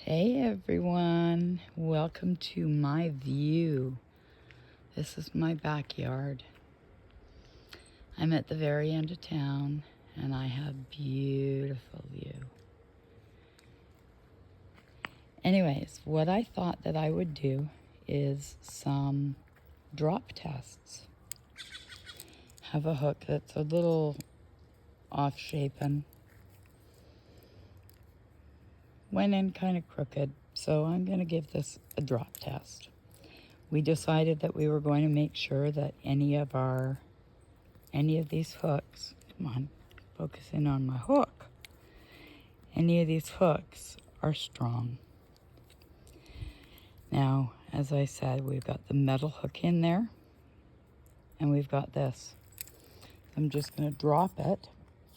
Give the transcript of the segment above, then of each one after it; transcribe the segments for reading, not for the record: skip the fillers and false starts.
Hey everyone, welcome to my view. This is my backyard. I'm at the very end of town and I have beautiful view. Anyways, what I thought that I would do is some drop tests. Have a hook that's a little off shapen. Went in kind of crooked, so I'm going to give this a drop test. We decided that we were going to make sure that any of these hooks, come on, focus in on my hook. Any of these hooks are strong. Now, as I said, we've got the metal hook in there, and we've got this. I'm just going to drop it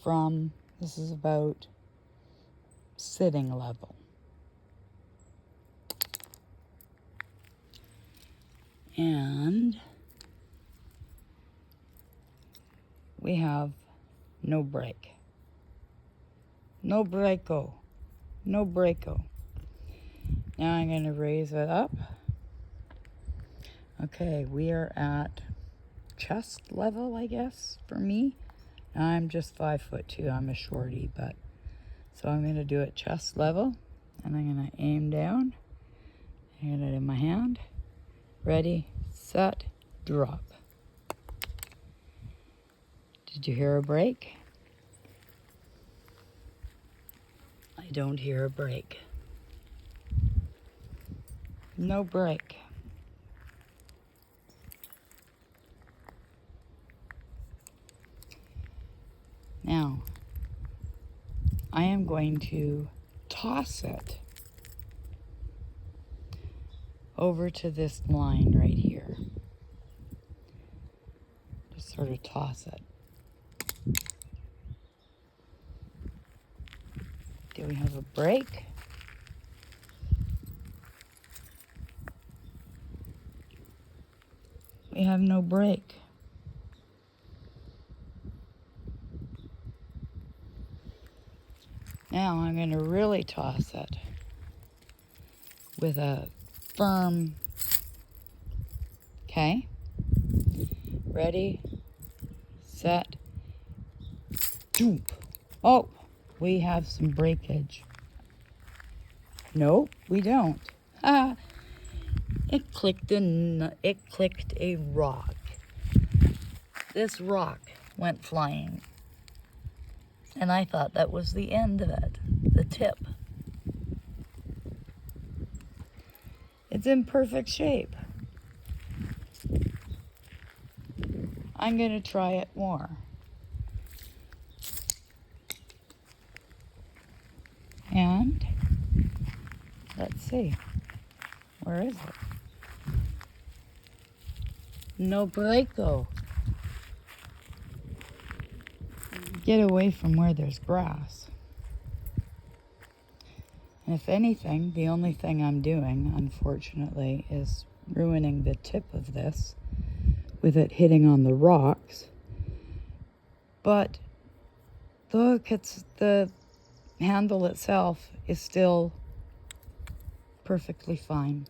from, this is about sitting level. And we have no break. No breako. No breako. Now I'm going to raise it up. Okay, we are at chest level, I guess, for me. I'm just 5'2". I'm a shorty, but so I'm going to do it chest level, and I'm going to aim down. I get it in my hand. Ready, set, drop. Did you hear a break? I don't hear a break. No break. Now, I am going to toss it over to this line right here. Just sort of toss it. Do we have a break? We have no break. Now I'm going to really toss it with a firm, okay? Ready, set, doop. Oh, we have some breakage. Nope, we don't. Ah, it clicked a rock. This rock went flying. And I thought that was the end of it, the tip. It's in perfect shape. I'm going to try it more. And let's see. Where is it? No breako. Get away from where there's grass. And if anything, the only thing I'm doing, unfortunately, is ruining the tip of this with it hitting on the rocks. But the handle itself is still perfectly fine.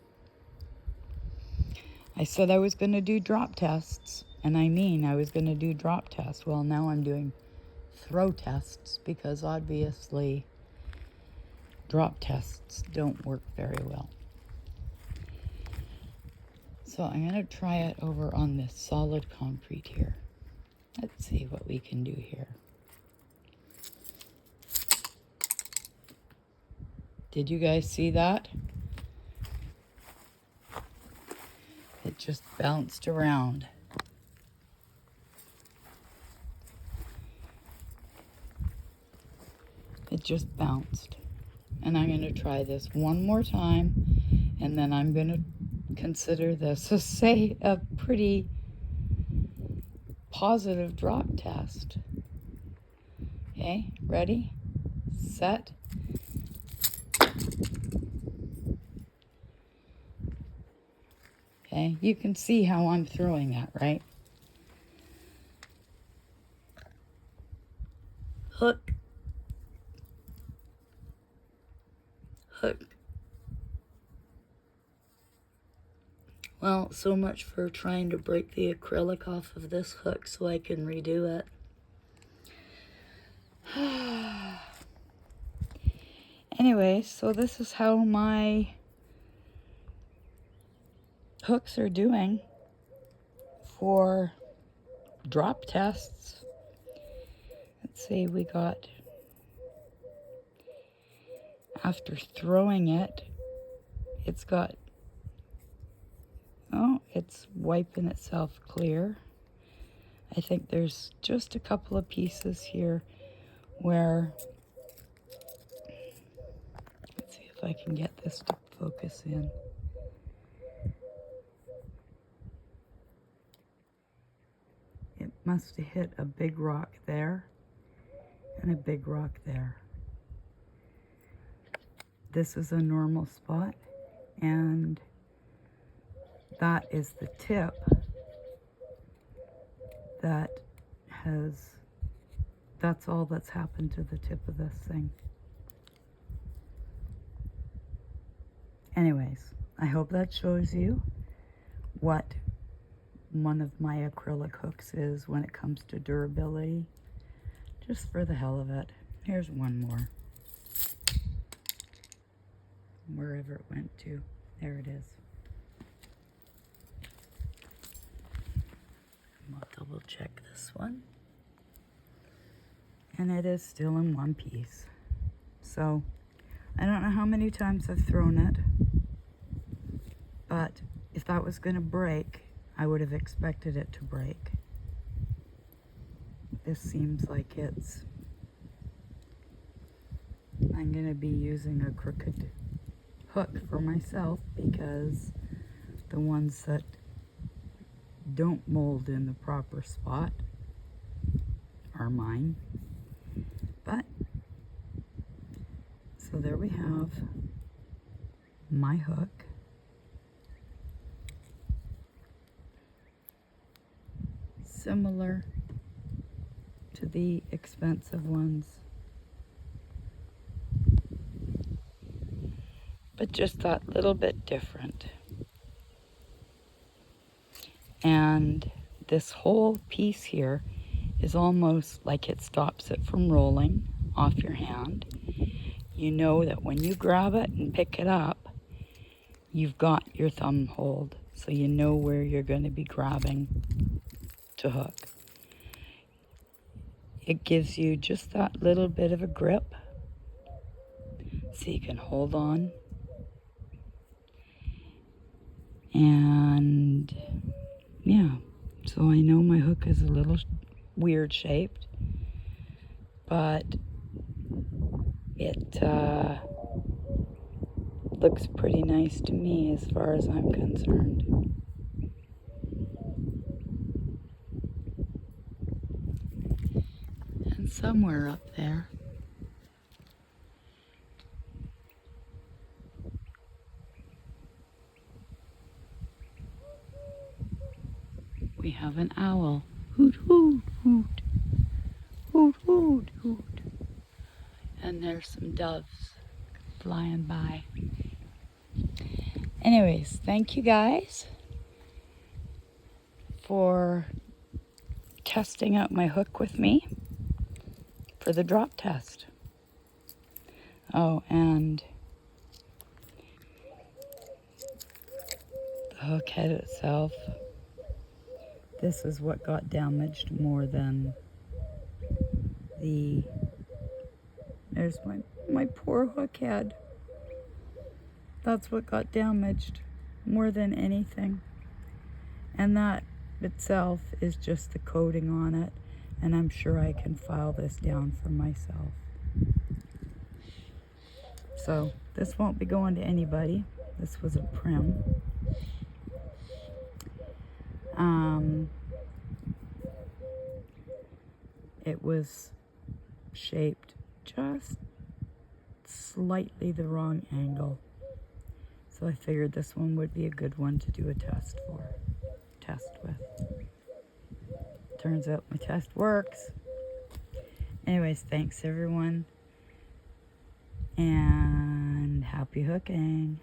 I said I was going to do drop tests, and I was going to do drop tests. Well, now I'm doing throw tests because obviously drop tests don't work very well. So I'm going to try it over on this solid concrete here. Let's see what we can do here. Did you guys see that? It just bounced around. It just bounced. And I'm going to try this one more time, and then I'm going to consider this a pretty positive drop test. Okay, ready, set. Okay, you can see how I'm throwing that, right? Hook, hook, Well, so much for trying to break the acrylic off of this hook so I can redo it. Anyway, so this is how my hooks are doing for drop tests. Let's see, we got, after throwing it, it's got, oh, it's wiping itself clear. I think there's just a couple of pieces here where, let's see if I can get this to focus in. It must have hit a big rock there and a big rock there. This is a normal spot, and that is the tip that has, that's all that's happened to the tip of this thing. Anyways, I hope that shows you what one of my acrylic hooks is when it comes to durability, just for the hell of it. Here's one more. Wherever it went to, there it is. I'll double check this one. And it is still in one piece. So, I don't know how many times I've thrown it, but if that was going to break, I would have expected it to break. This seems like it's, I'm going to be using a crooked hook for myself because the ones that don't mold in the proper spot are mine. But, so there we have my hook. Similar to the expensive ones, but just that little bit different. And this whole piece here is almost like it stops it from rolling off your hand. You know that when you grab it and pick it up, you've got your thumb hold, so you know where you're going to be grabbing to hook. It gives you just that little bit of a grip so you can hold on. And yeah, so I know my hook is a little weird shaped, but it looks pretty nice to me as far as I'm concerned. And somewhere up there, we have an owl. Hoot, hoot, hoot. Hoot, hoot, hoot. And there's some doves flying by. Anyways, thank you guys for testing out my hook with me for the drop test. Oh, and the hook head itself, this is what got damaged more than the, there's my poor hook head. That's what got damaged more than anything. And that itself is just the coating on it. And I'm sure I can file this down for myself. So this won't be going to anybody. This was a prim. It was shaped just slightly the wrong angle. So I figured this one would be a good one to do a test with. Turns out my test works. Anyways, thanks everyone. And happy hooking.